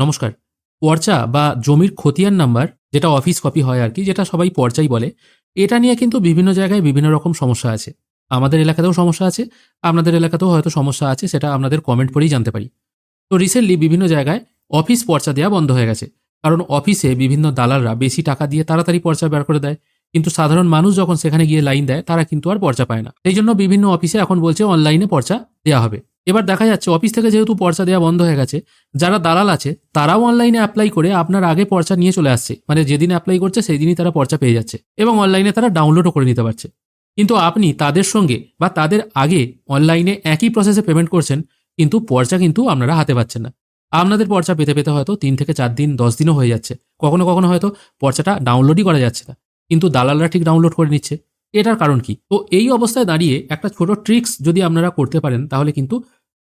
নমস্কার। পর্চা বা জমির খতিয়ান নাম্বার, যেটা অফিস কপি হয় আর কি, যেটা সবাই পর্চাই বলে, এটা নিয়ে কিন্তু বিভিন্ন জায়গায় বিভিন্ন রকম সমস্যা আছে। আমাদের এলাকাতেও সমস্যা আছে, আপনাদের এলাকাতেও হয়তো সমস্যা আছে, সেটা আপনাদের কমেন্ট পড়েই জানতে পারি। তো রিসেন্টলি বিভিন্ন জায়গায় অফিস পর্চা দেওয়া বন্ধ হয়ে গেছে। কারণ অফিসে বিভিন্ন দালালরা বেশি টাকা দিয়ে তাড়াতাড়ি পর্চা বের করে দেয়, কিন্তু সাধারণ মানুষ যখন সেখানে গিয়ে লাইন দেয় তারা কিন্তু আর পর্চা পায় না। সেই জন্য বিভিন্ন অফিসে এখন বলছে অনলাইনে পর্চা দেওয়া হবে। এবার দেখা যাচ্ছে অফিস থেকে যেহেতু পর্চা দেওয়া বন্ধ হয়ে গেছে, যারা দালাল আছে তারাও অনলাইনে অ্যাপ্লাই করে আপনার আগে পর্চা নিয়ে চলে আসছে, মানে যেদিন অ্যাপ্লাই করছে সেই দিনই তারা পর্চা পেয়ে যাচ্ছে এবং অনলাইনে তারা ডাউনলোডও করে নিতে পারছে। কিন্তু আপনি তাদের সঙ্গে বা তাদের আগে অনলাইনে একই প্রসেসে পেমেন্ট করছেন, কিন্তু পর্চা কিন্তু আপনারা হাতে পাচ্ছেন না। আপনাদের পর্চা পেতে পেতে হয়তো 3 থেকে 4 দিন 10 দিনও হয়ে যাচ্ছে, কখনো কখনো হয়তো পর্চাটা ডাউনলোডই করা যাচ্ছে না, কিন্তু দালালরা ঠিক ডাউনলোড করে নিচ্ছে। এটার কারণ কি? তো এই অবস্থায় দাঁড়িয়ে একটা ছোট ট্রিক্স যদি আপনারা করতে পারেন তাহলে কিন্তু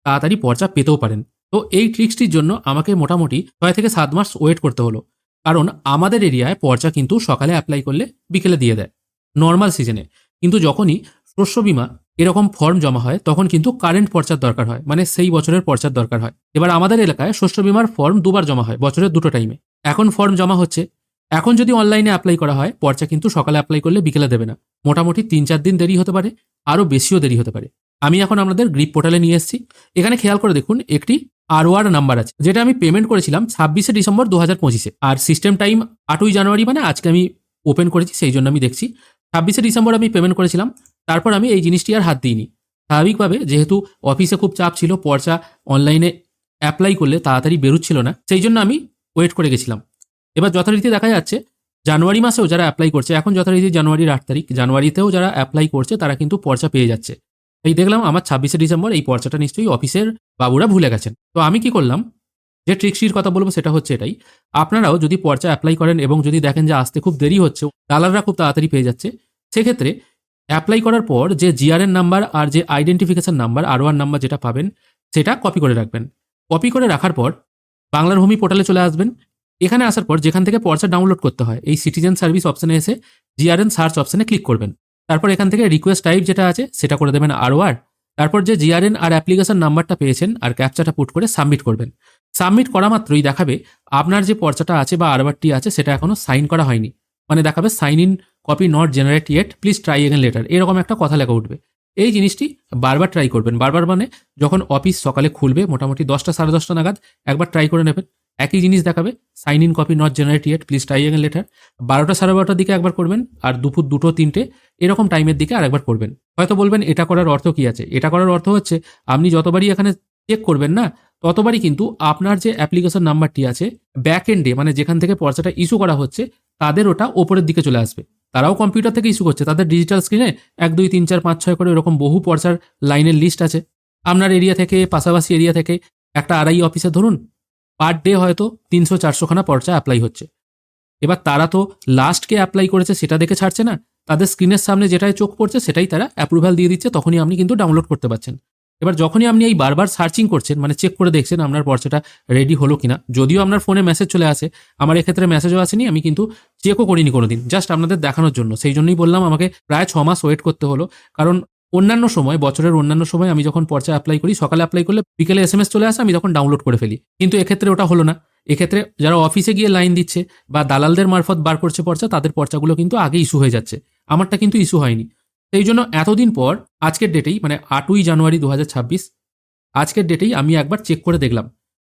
তাড়াতাড়ি পর্চা পেতেও পারেন। তো এই ট্রিক্সটির জন্য আমাকে মোটামুটি 6 থেকে 7 মাস ওয়েট করতে হলো। কারণ আমাদের এরিয়ায় পর্চা কিন্তু সকালে অ্যাপ্লাই করলে বিকেলে দিয়ে দেয় নর্মাল সিজনে। কিন্তু যখনই শস্য বীমা এরকম ফর্ম জমা হয় তখন কিন্তু কারেন্ট পর্চার দরকার হয়, মানে সেই বছরের পর্চার দরকার হয়। এবার আমাদের এলাকায় শস্য বীমার ফর্ম দুবার জমা হয় বছরের দুটো টাইমে। এখন ফর্ম জমা হচ্ছে। এখন যদি অনলাইনে অ্যাপ্লাই করা হয়, পর্চা কিন্তু সকালে অ্যাপ্লাই করলে বিকেলে দেবে না। মোটামুটি 3-4 দিন দেরি হতে পারে, আরও বেশিও দেরি হতে পারে। আমি এখন আপনাদের গ্রিপ পোর্টালে নিয়ে এসেছি। এখানে খেয়াল করে দেখুন একটি আরওআর নাম্বার আছে, যেটা আমি পেমেন্ট করেছিলাম 26শে ডিসেম্বর 2025-এ। আর সিস্টেম টাইম 8ই জানুয়ারি, মানে আজকে আমি ওপেন করেছি সেই জন্য আমি দেখছি 26শে ডিসেম্বর আমি পেমেন্ট করেছিলাম। তারপর আমি এই জিনিসটি আর হাত দিইনি। স্বাভাবিকভাবে যেহেতু অফিসে খুব চাপ ছিল, পর্চা অনলাইনে অ্যাপ্লাই করলে তাড়াতাড়ি বেরোচ্ছিল না, সেই জন্য আমি ওয়েট করে গেছিলাম। এবার যথারীতি দেখা যাচ্ছে জানুয়ারি মাসেও যারা অ্যাপ্লাই করছে, এখন যথারীতি জানুয়ারির 8 তারিখ, জানুয়ারিতেও যারা অ্যাপ্লাই করছে তারা কিন্তু পর্চা পেয়ে যাচ্ছে। এই দেখলাম আমার 26শে ডিসেম্বর এই পর্চাটা নিশ্চয়ই অফিসের বাবুরা ভুলে গেছেন। তো আমি কি করলাম, যে ট্রিক্সটির কথা বলবো সেটা হচ্ছে এটাই। আপনারাও যদি পর্চা অ্যাপ্লাই করেন এবং যদি দেখেন যে আসতে খুব দেরি হচ্ছে, দালালরা খুব তাড়াতাড়ি পেয়ে যাচ্ছে, সেক্ষেত্রে অ্যাপ্লাই করার পর যে জিআরএন নাম্বার আর যে আইডেন্টিফিকেশন নাম্বার আরওআর নাম্বার যেটা পাবেন, সেটা কপি করে রাখবেন। কপি করে রাখার পর বাংলার ভূমি পোর্টালে চলে আসবেন। এখানে আসার পর যেখান থেকে পর্চা ডাউনলোড করতে হয়, এই সিটিজেন সার্ভিস অপশনে এসে জিআরএন সার্চ অপশনে ক্লিক করবেন। তারপর এখান থেকে রিকোয়েস্ট টাইপ যেটা আছে সেটা করে দেবেন আরওআর। তারপর যে জিআরএন আর অ্যাপ্লিকেশন নাম্বারটা পেয়েছেন আর ক্যাপচাটা পুট করে সাবমিট করবেন। সাবমিট করা মাত্রই দেখাবে আপনার যে পর্চাটা আছে বা আরওআরটি আছে সেটা এখনো সাইন করা হয়নি, মানে দেখাবে sign in copy not generate yet, please try again later, এরকম একটা কথা লেখা উঠবে। এই জিনিসটি বারবার ট্রাই করবেন। বারবার মানে যখন অফিস সকালে খুলবে মোটামুটি 10টা 10:30 নাগাদ একবার ট্রাই করে নেবেন। একই জিনিস দেখাবে, sign in copy not generate yet, please try again later. 12টা 12:30টার দিকে একবার করবেন, আর দুপুর 2টো 3টে এরকম টাইমের দিকে আরেকবার করবেন। হয়তো বলবেন এটা করার অর্থ কি আছে? এটা করার অর্থ হচ্ছে আপনি যতবারই এখানে চেক করবেন না, ততবারই কিন্তু আপনার যে অ্যাপ্লিকেশন নাম্বারটি আছে ব্যাক এন্ডে, মানে যেখান থেকে পর্চাটা ইস্যু করা হচ্ছে, তাদের ওটা ওপরের দিকে চলে আসবে। তারাও কম্পিউটার থেকে ইস্যু করছে, তাদের ডিজিটাল স্ক্রিনে 1 2 3 4 5 6 করে এরকম বহু পর্চার লাইনের লিস্ট আছে। আপনার এরিয়া থেকে, পাশাপাশি এরিয়া থেকে একটা আরআই অফিসে ধরুন পার ডে হয়তো 300-400 খানা পর্চা অ্যাপ্লাই হচ্ছে। এবার তারা তো লাস্টকে অ্যাপ্লাই করেছে সেটা দেখে ছাড়ছে না, তাদের স্ক্রিনের সামনে যেটাই চোখ পড়ছে সেটাই তারা অ্যাপ্রুভাল দিয়ে দিচ্ছে, তখনই আপনি কিন্তু ডাউনলোড করতে পারছেন। এবার যখনই আপনি এই বারবার সার্চিং করছেন, মানে চেক করে দেখছেন আপনার পর্চাটা রেডি হলো কিনা, যদিও আপনার ফোনে মেসেজ চলে আসে, আমার এক্ষেত্রে মেসেজও আসেনি, আমি কিন্তু চেকও করিনি কোনোদিন, জাস্ট আপনাদের দেখানোর জন্য। সেই জন্যই বললাম আমাকে প্রায় 6 মাস ওয়েট করতে হলো। কারণ অন্যান্য সময়, বছরের অন্যান্য সময় আমি যখন পর্চা অ্যাপ্লাই করি, সকালে অ্যাপ্লাই করলে বিকেলে এসএমএস চলে আসে, আমি তখন ডাউনলোড করে ফেলি। কিন্তু এক্ষেত্রে ওটা হলো না। এক্ষেত্রে যারা অফিসে গিয়ে লাইন দিচ্ছে বা দালালদের মারফত বার করছে পর্চা, তাদের পর্চাগুলো কিন্তু আগে ইস্যু হয়ে যাচ্ছে, আমারটা কিন্তু ইস্যু হয়নি। সেই জন্য এতদিন পর আজকের ডেটেই, মানে 8ই জানুয়ারি 2026, আজকের ডেটেই আমি একবার চেক করে দেখলাম।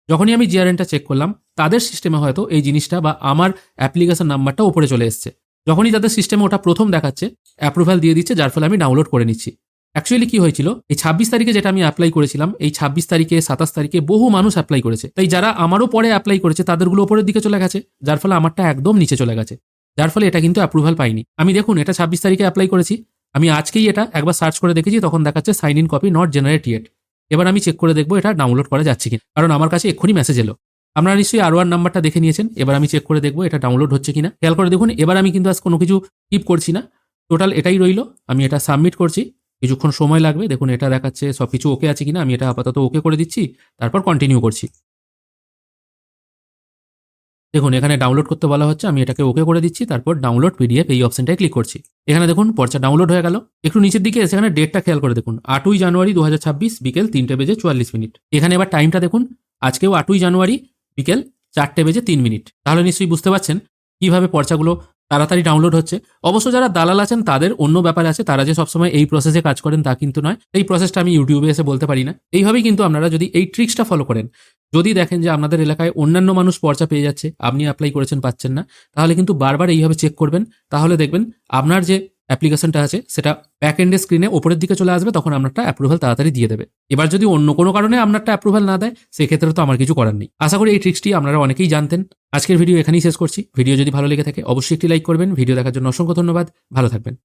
যখনই আমি জিআরএনটা চেক করলাম, তাদের সিস্টেমে হয়তো এই জিনিসটা বা আমার অ্যাপ্লিকেশন নাম্বারটা উপরে চলে এসছে। যখনই তাদের সিস্টেমে ওটা প্রথম দেখাচ্ছে, অ্যাপ্রুভাল দিয়ে দিচ্ছে, যার ফলে আমি ডাউনলোড করে নিচ্ছি। অ্যাকচুয়ালি কি হয়েছিল, এই 26 তারিখে যেটা আমি অ্যাপ্লাই করেছিলাম, এই 26 তারিখে 27 তারিখে বহু মানুষ অ্যাপ্লাই করেছে, তাই যারা আমারও পরে অ্যাপ্লাই করেছে তাদেরগুলো উপরের দিকে চলে গেছে, যার ফলে আমারটা একদম নিচে চলে গেছে, যার ফলে এটা কিন্তু অ্যাপ্রুভাল পাইনি। আমি দেখুন এটা 26 তারিখে অ্যাপ্লাই করেছি, আমি আজকেই এটা একবার সার্চ করে দেখেছি, তখন দেখাচ্ছে sign in copy not generate yet. এবার আমি চেক করে দেখবো এটা ডাউনলোড করা যাচ্ছে কিনা, কারণ আমার কাছে এক্ষুনি মেসেজ এলো। আপনারা নিশ্চয়ই আরওআর নাম্বারটা দেখে নিয়েছেন। এবার আমি চেক করে দেখবো এটা ডাউনলোড হচ্ছে কিনা। খেয়াল করে দেখুন, এবার আমি কিন্তু আজ কোনো কিছু টিপ করছি না, টোটাল এটাই রইলো। আমি এটা সাবমিট করছি, কিছুক্ষণ সময় লাগবে। দেখুন এটা দেখাচ্ছে সব কিছু ওকে আছে কিনা, আমি এটা আপাতত ওকে করে দিচ্ছি, তারপর কন্টিনিউ করছি। দেখুন এখানে ডাউনলোড করতে বলা হচ্ছে, আমি এটাকে ওকে করে দিচ্ছি, তারপর ডাউনলোড পিডিএফ এই অপশনটায় ক্লিক করছি। এখানে দেখুন পর্চা ডাউনলোড হয়ে গেল। একটু নিচের দিকে এসে এখানে ডেটটা খেয়াল করে দেখুন, 8ই জানুয়ারি 2026 বিকেল 3:44। এখানে এবার টাইমটা দেখুন, আজকেও 8ই জানুয়ারি বিকেল 4:03। তাহলে নিশ্চয়ই বুঝতে পারছেন কিভাবে পর্চাগুলো তাড়াতাড়ি ডাউনলোড হচ্ছে। অবশ্য যারা দালাল আছেন তাদের অন্য ব্যাপার আছে, তারা যে সবসময় এই প্রসেসে কাজ করেন তা কিন্তু নয়। এই প্রসেসটা আমি ইউটিউবে এসে বলতে পারি না। এইভাবেই কিন্তু আপনারা যদি এই ট্রিক্সটা ফলো করেন, যদি দেখেন যে আপনাদের এলাকায় অন্যান্য মানুষ পর্চা পেয়ে যাচ্ছে, আপনি অ্যাপ্লাই করেছেন পাচ্ছেন না, তাহলে কিন্তু বারবার এইভাবে চেক করবেন। তাহলে দেখবেন আপনার যে অ্যাপ্লিকেশনটা আছে সেটা ব্যাক এন্ডে স্ক্রিনে ওপরের দিকে চলে আসবে, তখন আপনারটা অ্যাপ্রুভাল তাড়াতাড়ি দিয়ে দেবে। এবার যদি অন্য কোনো কারণে আপনারটা অ্যাপ্রুভাল না দেয়, সেক্ষেত্রে তো আমার কিছু করার নেই। আশা করি এই ট্রিক্সটি আপনারা অনেকেই জানতেন। আজকের ভিডিও এখানেই শেষ করছি। ভিডিও যদি ভালো লেগে থাকে অবশ্যই একটি লাইক করবেন। ভিডিও দেখার জন্য অসংখ্য ধন্যবাদ। ভালো থাকবেন।